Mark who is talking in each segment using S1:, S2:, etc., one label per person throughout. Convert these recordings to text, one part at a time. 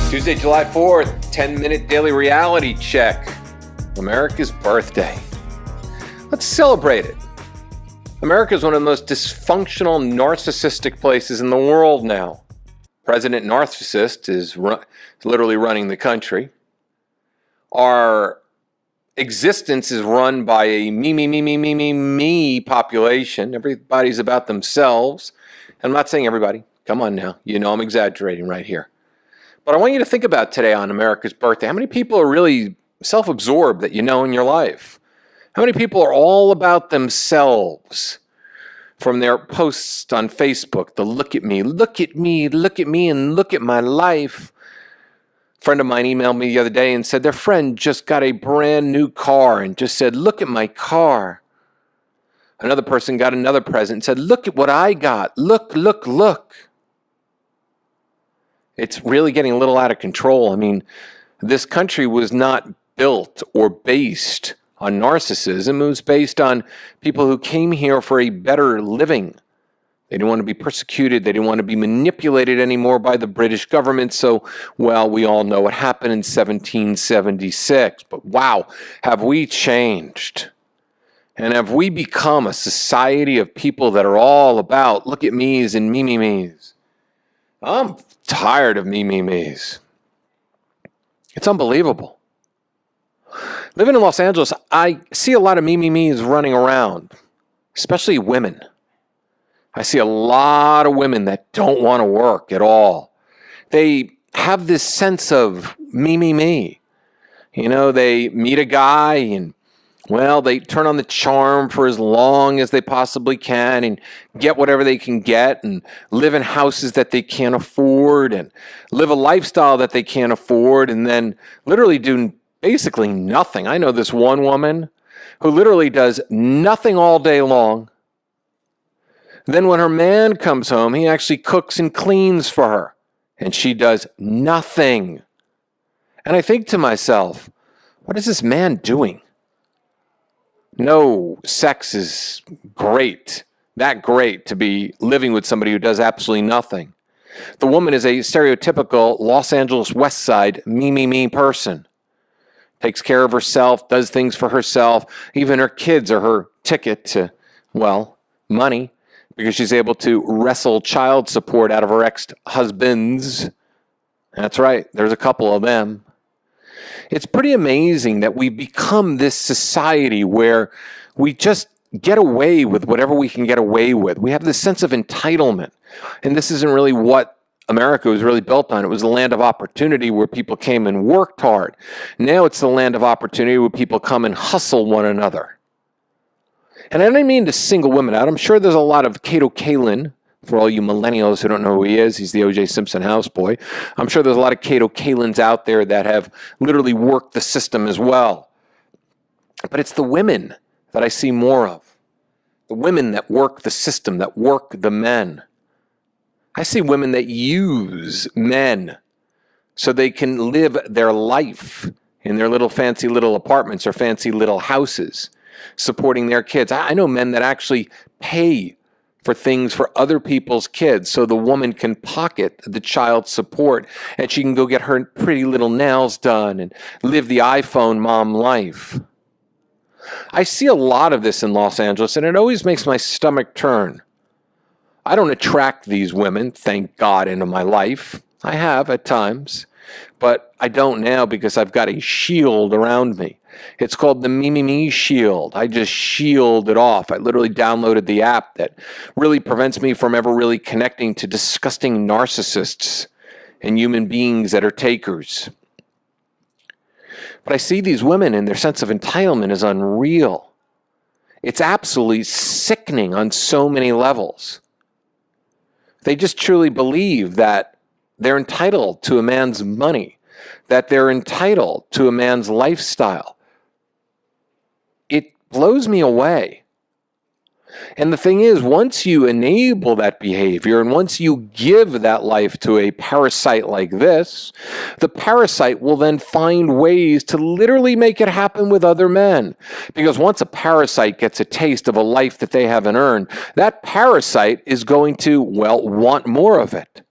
S1: Tuesday, July 4th, 10-minute daily reality check. America's birthday. Let's celebrate it. America is one of the most dysfunctional, narcissistic places in the world now. President Narcissist is literally running the country. Our existence is run by a me population. Everybody's about themselves. I'm not saying everybody. Come on now. You know I'm exaggerating right here. But I want you to think about today on America's birthday. How many people are really self-absorbed that you know in your life? How many people are all about themselves? From their posts on Facebook, the look at me, and look at my life. A friend of mine emailed me the other day and said their friend just got a brand new car and just said, look at my car. Another person got another present and said, look at what I got. Look. It's really getting a little out of control. I mean, this country was not built or based on narcissism. It was based on people who came here for a better living. They didn't want to be persecuted. They didn't want to be manipulated anymore by the British government. So, well, we all know what happened in 1776. But wow, have we changed? And have we become a society of people that are all about look at me's and me-me-me's? I'm tired of me-me-me's. It's unbelievable. Living in Los Angeles, I see a lot of me-me-me's running around, especially women. I see a lot of women that don't want to work at all. They have this sense of me. You know, they meet a guy and, well, they turn on the charm for as long as they possibly can and get whatever they can get and live in houses that they can't afford and live a lifestyle that they can't afford and then literally do basically nothing. I know this one woman who literally does nothing all day long. Then when her man comes home, he actually cooks and cleans for her and she does nothing. And I think to myself, what is this man doing? No, sex is great, that great to be living with somebody who does absolutely nothing. The woman is a stereotypical Los Angeles West Side me person. Takes care of herself, does things for herself. Even her kids are her ticket to, well, money, because she's able to wrestle child support out of her ex-husbands. That's right, there's a couple of them. It's pretty amazing that we've become this society where we just get away with whatever we can get away with. We have this sense of entitlement. And this isn't really what America was really built on. It was a land of opportunity where people came and worked hard. Now it's the land of opportunity where people come and hustle one another. And I don't mean to single women out. I'm sure there's a lot of Kato Kalin. For all you millennials who don't know who he is, he's the O.J. Simpson houseboy. I'm sure there's a lot of Kato Kalins out there that have literally worked the system as well. But it's the women that I see more of. The women that work the system, that work the men. I see women that use men so they can live their life in their little fancy little apartments or fancy little houses, supporting their kids. I know men that actually pay for things for other people's kids so the woman can pocket the child support and she can go get her pretty little nails done and live the iPhone mom life. I see a lot of this in Los Angeles and it always makes my stomach turn. I don't attract these women, thank God, into my life. I have at times, but I don't now because I've got a shield around me. It's called the me shield. I just shield it off. I literally downloaded the app that really prevents me from ever really connecting to disgusting narcissists and human beings that are takers. But I see these women and their sense of entitlement is unreal. It's absolutely sickening on so many levels. They just truly believe that they're entitled to a man's money, that they're entitled to a man's lifestyle. It blows me away. And the thing is, once you enable that behavior and once you give that life to a parasite like this, the parasite will then find ways to literally make it happen with other men. Because once a parasite gets a taste of a life that they haven't earned, that parasite is going to, well, want more of it.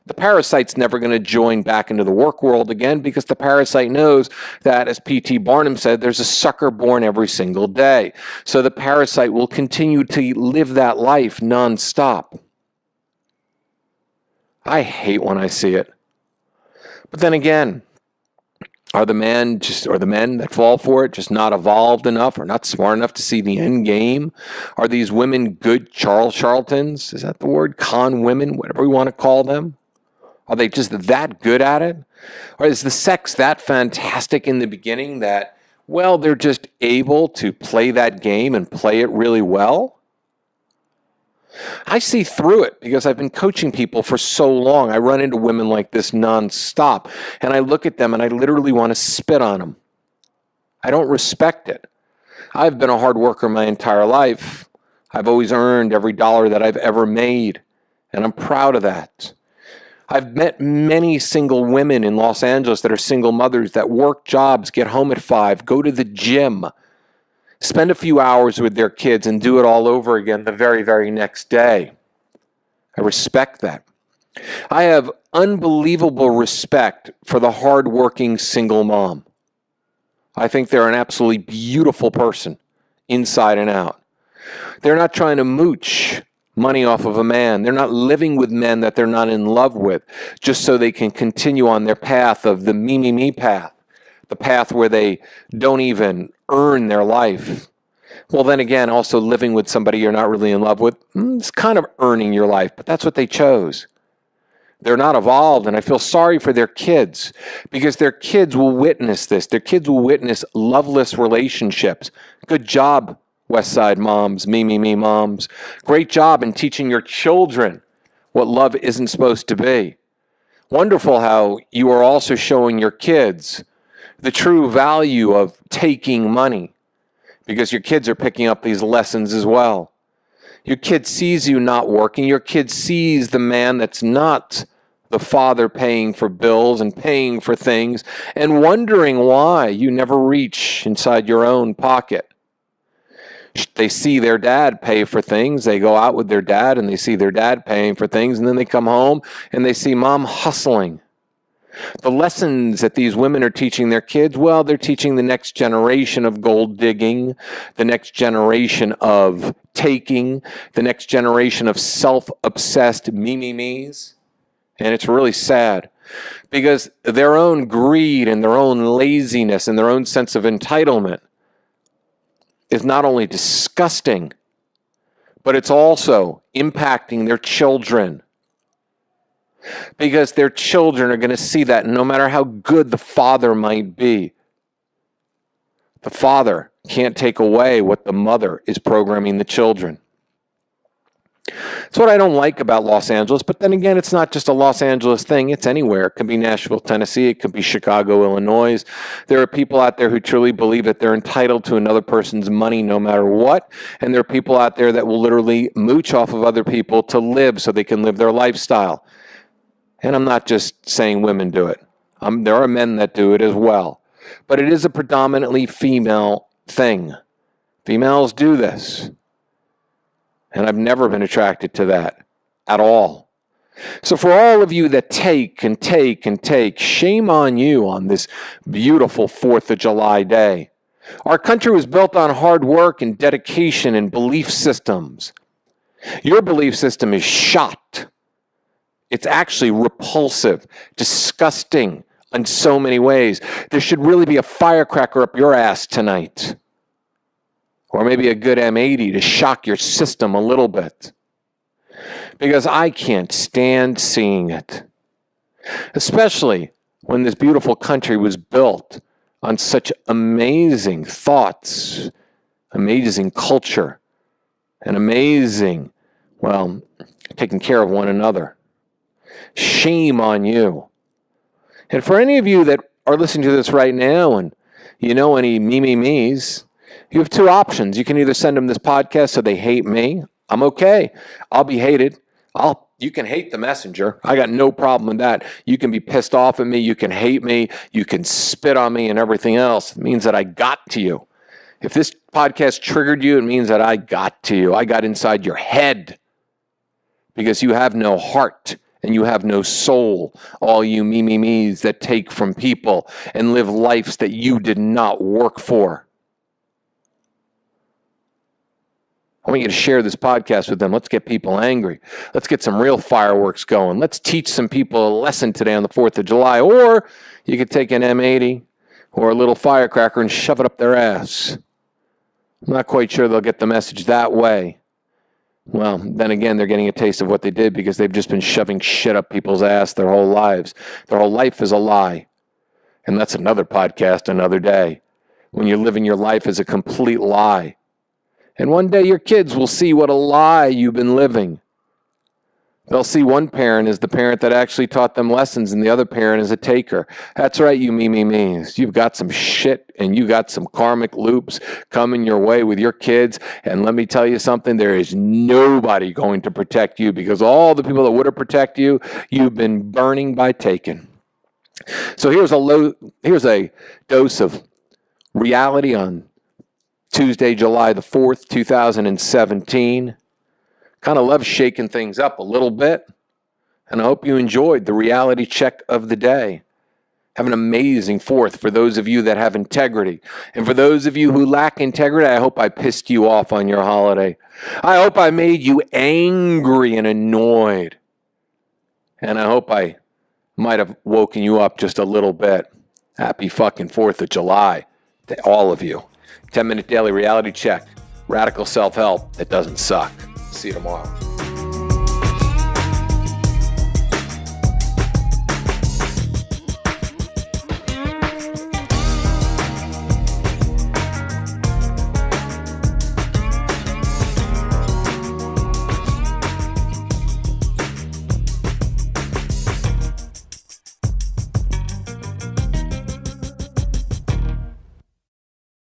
S1: The parasite's never going to join back into the work world again because the parasite knows that, as P.T. Barnum said, there's a sucker born every single day. So the parasite will continue to live that life nonstop. I hate when I see it. But then again, are the men that fall for it just not evolved enough or not smart enough to see the end game? Are these women good charlatans? Is that the word? Con women, whatever we want to call them? Are they just that good at it? Or is the sex that fantastic in the beginning that, well, they're just able to play that game and play it really well? I see through it because I've been coaching people for so long. I run into women like this nonstop, and I look at them and I literally want to spit on them. I don't respect it. I've been a hard worker my entire life. I've always earned every dollar that I've ever made, and I'm proud of that. I've met many single women in Los Angeles that are single mothers that work jobs, get home at 5, go to the gym, spend a few hours with their kids, and do it all over again the very, very next day. I respect that. I have unbelievable respect for the hardworking single mom. I think they're an absolutely beautiful person, inside and out. They're not trying to mooch money off of a man. They're not living with men that they're not in love with, just so they can continue on their path of the me path, the path where they don't even earn their life. Well, then again, also living with somebody you're not really in love with, it's kind of earning your life, but that's what they chose. They're not evolved, and I feel sorry for their kids because their kids will witness this. Their kids will witness loveless relationships. Good job, West Side moms, me moms. Great job in teaching your children what love isn't supposed to be. Wonderful how you are also showing your kids the true value of taking money because your kids are picking up these lessons as well. Your kid sees you not working. Your kid sees the man that's not the father paying for bills and paying for things and wondering why you never reach inside your own pocket. They see their dad pay for things. They go out with their dad and they see their dad paying for things. And then they come home and they see mom hustling. The lessons that these women are teaching their kids, well, they're teaching the next generation of gold digging, the next generation of taking, the next generation of self-obsessed me-me-me's. And it's really sad because their own greed and their own laziness and their own sense of entitlement is not only disgusting, but it's also impacting their children. Because their children are going to see that no matter how good the father might be, the father can't take away what the mother is programming the children. It's what I don't like about Los Angeles, but then again, it's not just a Los Angeles thing. It's anywhere. It could be Nashville, Tennessee. It could be Chicago, Illinois. There are people out there who truly believe that they're entitled to another person's money no matter what, and there are people out there that will literally mooch off of other people to live so they can live their lifestyle. And I'm not just saying women do it. There are men that do it as well. But it is a predominantly female thing. Females do this. And I've never been attracted to that at all. So for all of you that take and take and take, shame on you on this beautiful 4th of July day. Our country was built on hard work and dedication and belief systems. Your belief system is shot. It's actually repulsive, disgusting in so many ways. There should really be a firecracker up your ass tonight. Or maybe a good M80 to shock your system a little bit. Because I can't stand seeing it. Especially when this beautiful country was built on such amazing thoughts, amazing culture, and amazing, well, taking care of one another. Shame on you. And for any of you that are listening to this right now and you know any me-me-me's, you have two options. You can either send them this podcast so they hate me. I'm okay. I'll be hated. You can hate the messenger. I got no problem with that. You can be pissed off at me. You can hate me. You can spit on me and everything else. It means that I got to you. If this podcast triggered you, it means that I got to you. I got inside your head because you have no heart. and you have no soul, all you me's that take from people and live lives that you did not work for. I want you to share this podcast with them. Let's get people angry. Let's get some real fireworks going. Let's teach some people a lesson today on the 4th of July. Or you could take an M80 or a little firecracker and shove it up their ass. I'm not quite sure they'll get the message that way. Well, then again, they're getting a taste of what they did because they've just been shoving shit up people's ass their whole lives. Their whole life is a lie. And that's another podcast, another day. When you're living your life as a complete lie. And one day your kids will see what a lie you've been living. They'll see one parent as the parent that actually taught them lessons and the other parent as a taker. That's right, you me's. You've got some shit and you got some karmic loops coming your way with your kids. And let me tell you something, there is nobody going to protect you because all the people that would have protected you, you've been burning by taking. So here's a dose of reality on Tuesday, July the 4th, 2017. Kind of love shaking things up a little bit. And I hope you enjoyed the reality check of the day. Have an amazing 4th for those of you that have integrity. And for those of you who lack integrity, I hope I pissed you off on your holiday. I hope I made you angry and annoyed. And I hope I might have woken you up just a little bit. Happy fucking 4th of July to all of you. 10-minute daily reality check. Radical self-help that doesn't suck. See you tomorrow.